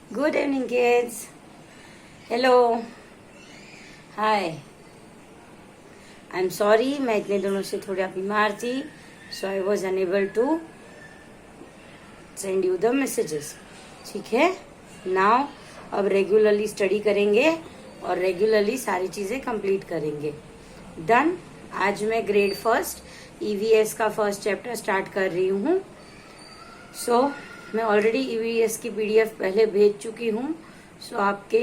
Good evening, kids. Hello. Hi. I'm sorry, मैं इतने दिनों से थोड़ा बीमार थी, so I was unable to send you the messages. ठीक है? Now अब रेगुलरली स्टडी करेंगे और रेगुलरली सारी चीजें कंप्लीट करेंगे. डन. आज मैं ग्रेड फर्स्ट EVS का फर्स्ट चैप्टर स्टार्ट कर रही हूँ. सो मैं ऑलरेडी EVS की PDF पहले भेज चुकी हूँ. सो आपके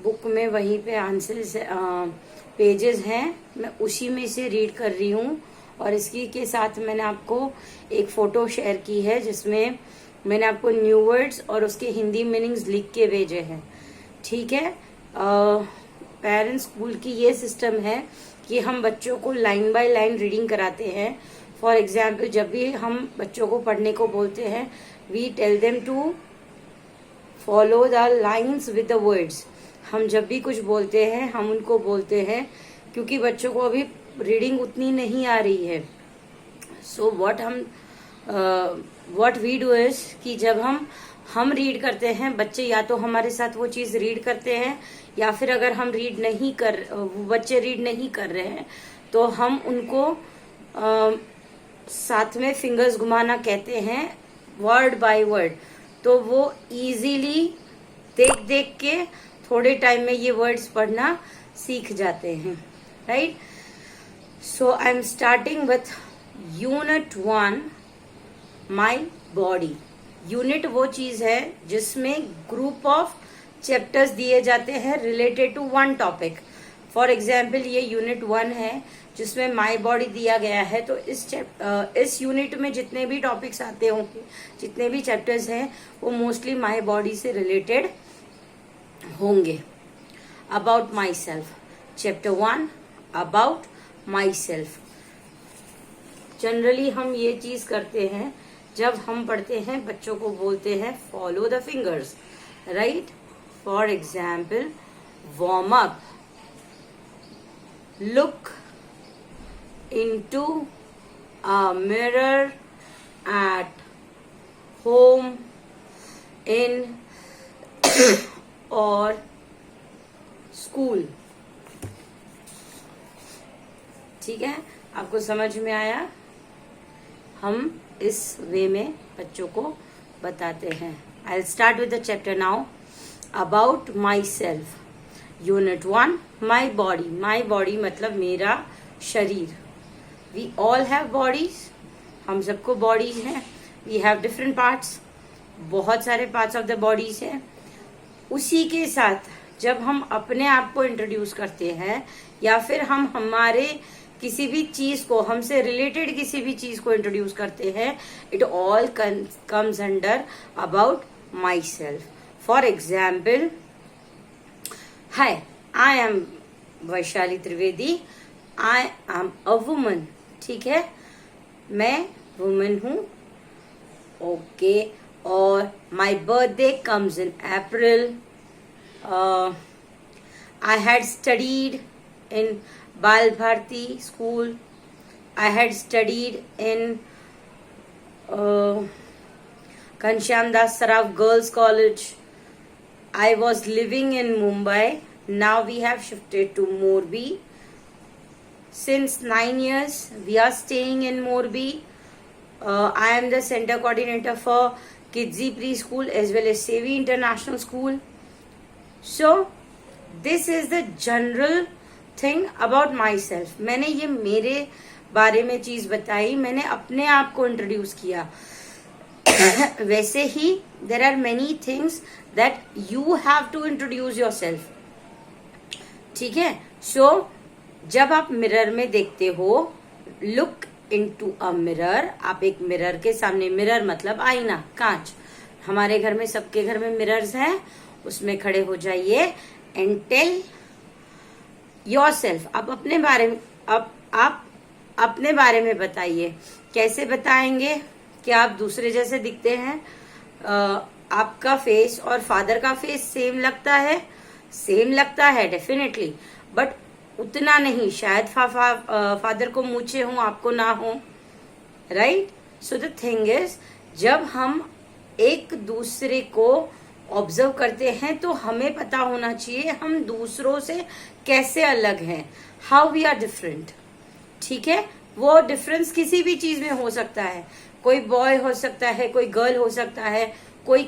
बुक में वहीं पे आंसर पेजेस हैं, मैं उसी में से रीड कर रही हूँ. और इसकी के साथ मैंने आपको एक फोटो शेयर की है जिसमें मैंने आपको न्यू वर्ड्स और उसके हिंदी मीनिंग्स लिख के भेजे हैं. ठीक है. पेरेंट्स स्कूल की ये सिस्टम है कि हम बच्चों को लाइन बाय लाइन रीडिंग कराते हैं. फॉर एग्जाम्पल, जब भी हम बच्चों को पढ़ने को बोलते हैं, we tell them to follow the lines with the words. हम जब भी कुछ बोलते हैं हम उनको बोलते हैं क्योंकि बच्चों को अभी रीडिंग उतनी नहीं आ रही है. So what we do is कि जब हम रीड करते हैं, बच्चे या तो हमारे साथ वो चीज रीड करते हैं, या फिर अगर हम बच्चे रीड नहीं कर रहे हैं तो हम उनको साथ में फिंगर्स घुमाना कहते हैं, वर्ड बाय वर्ड. तो वो इजीली देख देख के थोड़े टाइम में ये वर्ड्स पढ़ना सीख जाते हैं. Right. So I am starting with unit 1, my body. Unit वो चीज है जिसमें ग्रुप ऑफ चैप्टर्स दिए जाते हैं related to one topic. For example, ये यूनिट 1 है जिसमें माई बॉडी दिया गया है. तो इस यूनिट में जितने भी टॉपिक्स आते होंगे, जितने भी चैप्टर्स हैं, वो मोस्टली माई बॉडी से रिलेटेड होंगे. About my self. Chapter 1 about my self. Generally हम ये चीज करते हैं जब हम पढ़ते हैं, बच्चों को बोलते हैं follow the fingers. Right. For example, warm up, look into a mirror at home, in or school. ठीक है. आपको समझ में आया? हम इस वे में बच्चों को बताते हैं. I'll start with the chapter now. About myself. Unit 1, my body. My body मतलब मेरा शरीर. We all have bodies. हम सबको बॉडीज हैं. We have different parts. बहुत सारे पार्ट्स ऑफ द बॉडीज हैं. उसी के साथ जब हम अपने आप को इंट्रोड्यूस करते हैं या फिर हम हमारे किसी भी चीज को, हमसे रिलेटेड किसी भी चीज को इंट्रोड्यूस करते हैं, it all comes under about my self. For example, Hi, I am Vaishali Trivedi. I am a woman. ठीक है. मैं वुमन हूँ. ओके. और my birthday comes in April. I had studied in Bal Bharti school. I had studied in Ghanshyam Das Saraf Girls College. I was living in Mumbai. Now we have shifted to Morbi. Since 9 years, we are staying in Morbi. I am the center coordinator for Kidzi Preschool as well as Sevi International School. So, this is the general thing about myself. मैंने ये मेरे बारे में चीज बताई, मैंने अपने आप को इंट्रोड्यूस किया. वैसे ही there are many things that you have to introduce yourself. ठीक है. So जब आप मिरर में देखते हो, look into a mirror. आप एक मिरर के सामने, मिरर मतलब आईना, कांच. हमारे घर में, सबके घर में मिरर्स हैं. उसमें खड़े हो जाइए and tell yourself. आप अपने बारे में बताइए. कैसे बताएंगे? क्या आप दूसरे जैसे दिखते हैं? आपका फेस और फादर का फेस सेम लगता है? सेम लगता है डेफिनेटली, बट उतना नहीं. शायद फादर को मूछे हों, आपको ना हो. Right. So the thing is, जब हम एक दूसरे को ऑब्जर्व करते हैं तो हमें पता होना चाहिए हम दूसरों से कैसे अलग हैं, हाउ वी आर डिफरेंट। ठीक है, वो डिफरेंस किसी भी चीज में हो सकता है, कोई बॉय हो सकता है, कोई गर्ल हो सकता है, कोई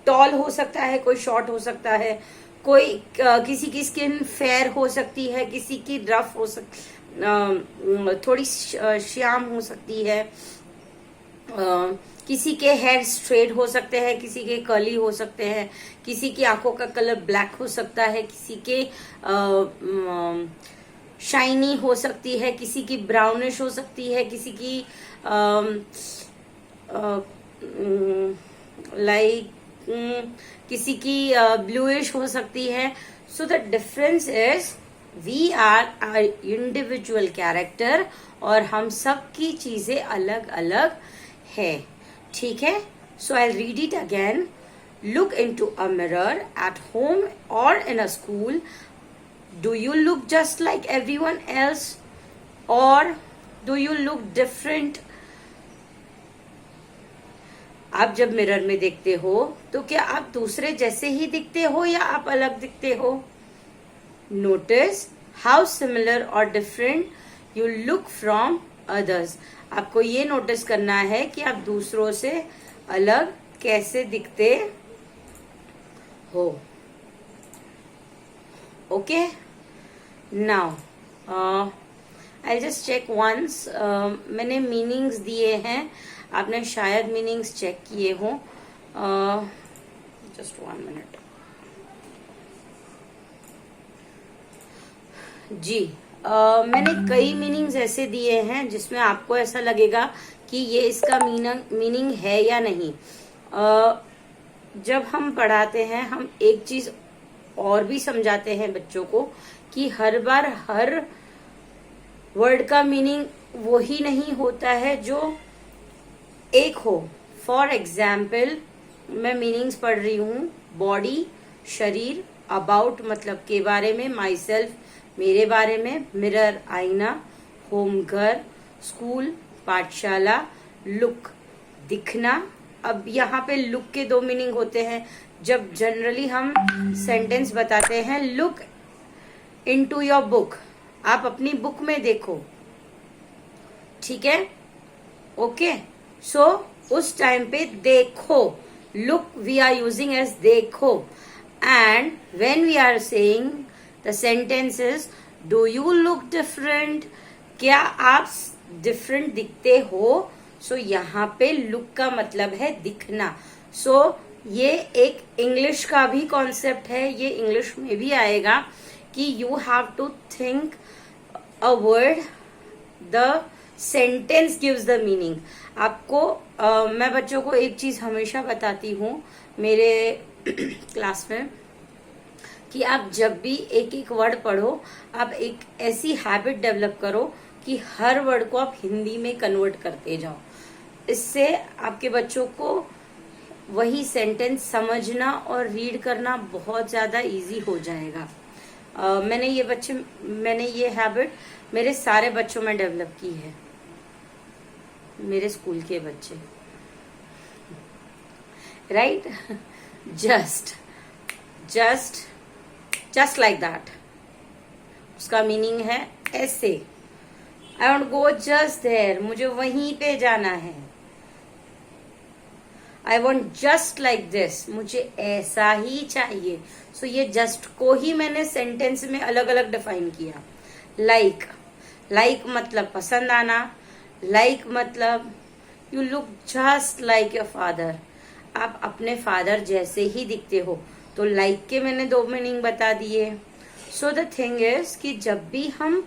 टॉल हो सकता है, कोई शॉर्ट हो सकता है, कोई किसी की स्किन फेयर हो सकती है, किसी की रफ हो थोड़ी श्याम हो सकती है, किसी के हेयर स्ट्रेट हो सकते हैं, किसी के कर्ली हो सकते हैं, किसी की आंखों का कलर ब्लैक हो सकता है, किसी के शाइनी हो सकती है, किसी की ब्राउनिश हो सकती है, किसी की लाइक किसी की ब्लूइश हो सकती है। So the difference is we are individual character और हम सब की चीजें अलग अलग है। ठीक है, so I read it again. Look into a mirror at home और in a school. Do you look just like everyone else और डू यू लुक डिफरेंट? आप जब मिरर में देखते हो तो क्या आप दूसरे जैसे ही दिखते हो या आप अलग दिखते हो? नोटिस हाउ सिमिलर और different you look from others. आपको ये नोटिस करना है कि आप दूसरों से अलग कैसे दिखते हो। Okay, now I just check once. मैंने मीनिंग्स दिए हैं, आपने शायद मीनिंग्स चेक किए हो। Just 1 minute. जी, मैंने कई मीनिंग्स ऐसे दिए हैं जिसमें आपको ऐसा लगेगा कि ये इसका मीनिंग है या नहीं। जब हम पढ़ाते हैं हम एक चीज और भी समझाते हैं बच्चों को कि हर बार हर वर्ड का मीनिंग वही नहीं होता है जो एक हो। फॉर एग्जाम्पल मैं मीनिंग्स पढ़ रही हूँ, बॉडी शरीर, अबाउट मतलब के बारे में, माई सेल्फ मेरे बारे में, मिरर आईना, होम घर, स्कूल पाठशाला, लुक दिखना। अब यहाँ पे लुक के 2 मीनिंग होते हैं। जब जनरली हम सेंटेंस बताते हैं, लुक इनटू योर बुक, आप अपनी बुक में देखो। ठीक है, ओके। सो उस टाइम पे देखो, look we are using as देखो। And when we are saying the sentences, do you look different, क्या आप डिफरेंट दिखते हो? सो यहाँ पे लुक का मतलब है दिखना। सो ये एक इंग्लिश का भी कॉन्सेप्ट है, ये इंग्लिश में भी आएगा कि you have to think a word, the sentence gives the meaning. आपको मैं बच्चों को एक चीज हमेशा बताती हूँ मेरे क्लास में कि आप जब भी एक एक वर्ड पढ़ो, आप एक ऐसी हैबिट डेवलप करो कि हर वर्ड को आप हिंदी में कन्वर्ट करते जाओ। इससे आपके बच्चों को वही सेंटेंस समझना और रीड करना बहुत ज्यादा इजी हो जाएगा। मैंने ये हैबिट मेरे सारे बच्चों में डेवलप की है, मेरे स्कूल के बच्चे। Right, just like that. उसका मीनिंग है ऐसे, I want go just there, मुझे वहीं पे जाना है। I want just like this, मुझे ऐसा ही चाहिए। सो ये जस्ट को ही मैंने सेंटेंस में अलग अलग डिफाइन किया। लाइक मतलब पसंद आना, लाइक मतलब you look just like your father, आप अपने फादर जैसे ही दिखते हो। तो लाइक के मैंने 2 मीनिंग बता दिए। सो द थिंग इज कि जब भी हम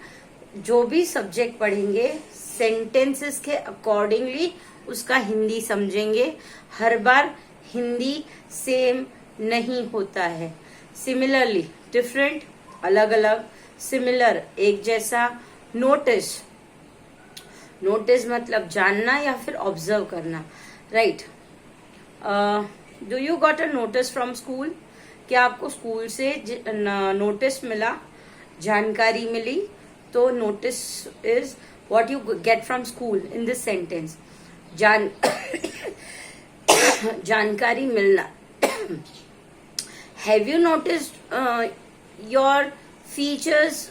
जो भी सब्जेक्ट पढ़ेंगे, सेंटेंसेस के अकॉर्डिंगली उसका हिंदी समझेंगे। हर बार हिंदी सेम नहीं होता है। सिमिलरली डिफरेंट, अलग अलग, सिमिलर एक जैसा, नोटिस मतलब जानना या फिर ऑब्जर्व करना। Right, do you got a notice from school, क्या आपको स्कूल से नोटिस मिला, जानकारी मिली? तो notice is what you get from school in this sentence. जानकारी मिलना। Have you noticed your features?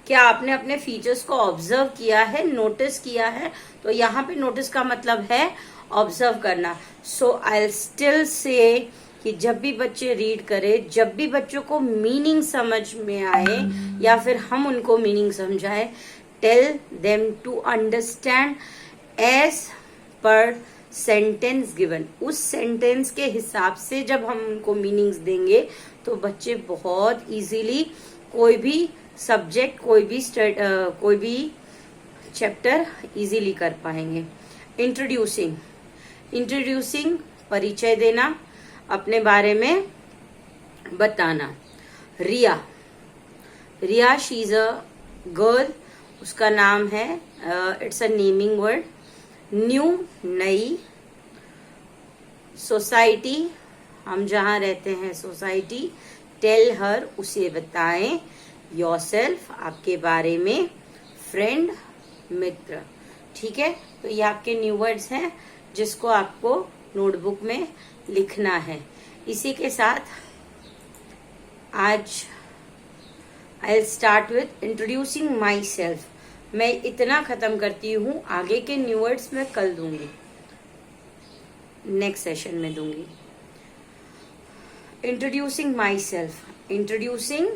क्या आपने अपने फीचर्स को ऑब्जर्व किया है, नोटिस किया है? तो यहाँ पे नोटिस का मतलब है ऑब्जर्व करना। सो आई स्टिल से कि जब भी बच्चे रीड करें, जब भी बच्चों को मीनिंग समझ में आए या फिर हम उनको मीनिंग समझाए, tell them to understand as per sentence given. उस सेंटेंस के हिसाब से जब हम उनको मीनिंग्स देंगे तो बच्चे बहुत इजीली कोई भी सब्जेक्ट, कोई भी चैप्टर इजीली कर पाएंगे। इंट्रोड्यूसिंग परिचय देना, अपने बारे में बताना। रिया शी इज अ गर्ल, उसका नाम है, it's a naming word. New नई। सोसाइटी, हम जहां रहते हैं सोसाइटी। टेल हर, उसे बताएं। योरसेल्फ, आपके बारे में। फ्रेंड, मित्र। ठीक है, तो ये आपके न्यू वर्ड्स हैं जिसको आपको नोटबुक में लिखना है। इसी के साथ आज I start with introducing my self. मैं इतना खत्म करती हूँ, आगे के न्यू वर्ड्स मैं कल दूंगी, नेक्स्ट सेशन में दूंगी। Introducing my self. इंट्रोड्यूसिंग,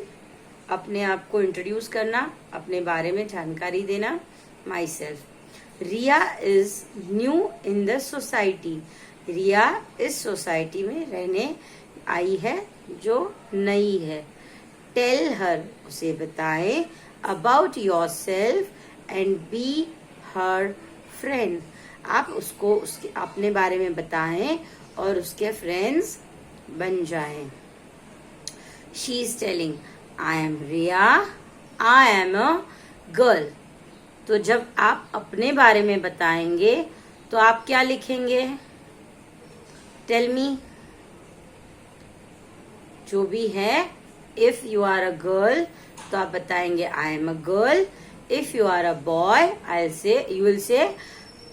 अपने आप को इंट्रोड्यूस करना, अपने बारे में जानकारी देना। Myself. Riya is new in the society. Riya इस सोसाइटी में रहने आई है जो नई है। टेल हर, उसे बताएं। About yourself and be her friend. आप उसको उसके अपने बारे में बताएं और उसके फ्रेंड्स बन जाएं। She is telling I am Riya, I am a girl. तो जब आप अपने बारे में बताएंगे तो आप क्या लिखेंगे? टेल मी, जो भी है। If you are a girl तो आप बताएंगे I am a girl. If you are a boy you will say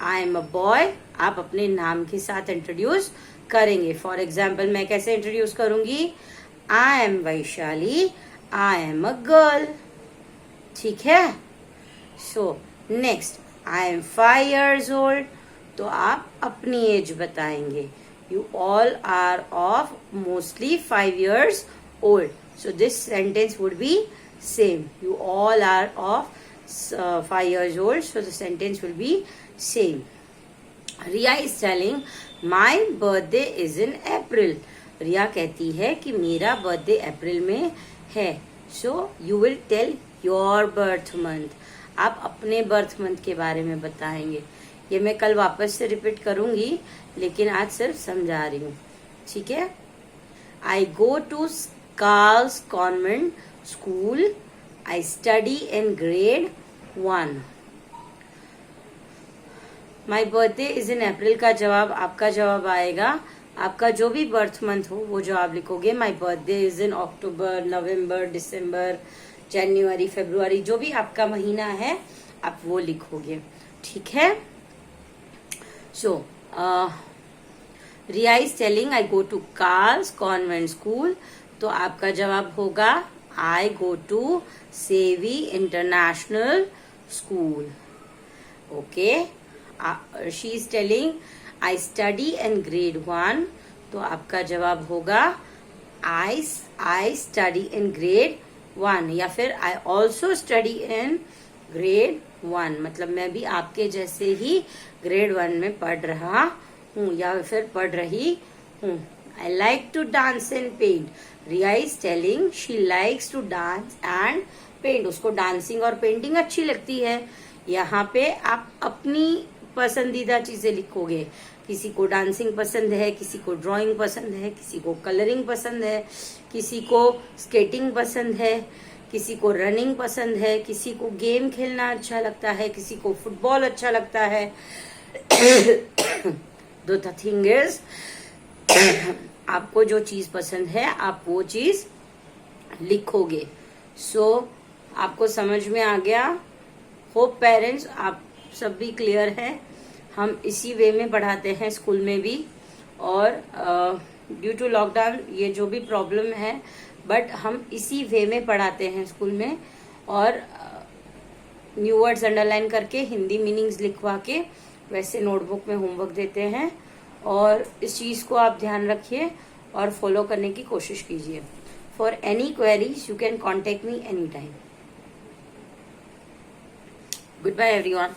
I am a boy. आप अपने नाम के साथ इंट्रोड्यूस करेंगे। फॉर एग्जाम्पल मैं कैसे इंट्रोड्यूस करूंगी? I am Vaishali, I am a girl. ठीक है। So next, I am 5 years old, तो आप अपनी एज बताएंगे। You all are of mostly 5 years old. So this sentence would be same. You all are of 5 years old. So the sentence will be same. Riya is telling my birthday is in April. Riya कहती है कि मेरा birthday अप्रैल में है। So you will tell your birth month. आप अपने birth month के बारे में बताएंगे। ये मैं कल वापस से रिपीट करूंगी, लेकिन आज सिर्फ समझा रही हूँ। ठीक है। I go to Carl's convent school. I study in grade 1. My birthday is in April का जवाब, आपका जवाब आएगा, आपका जो भी बर्थ मंथ हो वो जवाब लिखोगे। माई बर्थडे इज इन अक्टूबर, नवंबर, दिसंबर, जनवरी, फरवरी, जो भी आपका महीना है आप वो लिखोगे। ठीक है। So Riya is telling I go to Carl's convent school, तो आपका जवाब होगा I go to Savvy international school. Okay. She is telling I study in grade 1, तो आपका जवाब होगा आई स्टडी इन grade 1, या फिर I also study in grade 1, मतलब मैं भी आपके जैसे ही grade 1 में पढ़ रहा हूँ या फिर पढ़ रही हूँ। I like to dance and paint. Riya is telling she likes to dance and paint. उसको डांसिंग और पेंटिंग अच्छी लगती है। यहाँ पे आप अपनी पसंदीदा चीजें लिखोगे। किसी को डांसिंग पसंद है, किसी को ड्राइंग पसंद है, किसी को कलरिंग पसंद है, किसी को स्केटिंग पसंद है, किसी को रनिंग पसंद है, किसी को गेम खेलना अच्छा लगता है, किसी को फुटबॉल अच्छा लगता है। द थिंग इज, आपको जो चीज पसंद है आप वो चीज लिखोगे। सो आपको समझ में आ गया। होप पेरेंट्स आप सब भी क्लियर है। हम इसी वे में पढ़ाते हैं स्कूल में भी। और ड्यू टू लॉकडाउन ये जो भी प्रॉब्लम है, बट हम इसी वे में पढ़ाते हैं स्कूल में। और न्यू वर्ड्स अंडरलाइन करके, हिंदी मीनिंग्स लिखवा के वैसे नोटबुक में होमवर्क देते हैं। और इस चीज़ को आप ध्यान रखिए और फॉलो करने की कोशिश कीजिए। For any queries you can contact me any time. Goodbye everyone.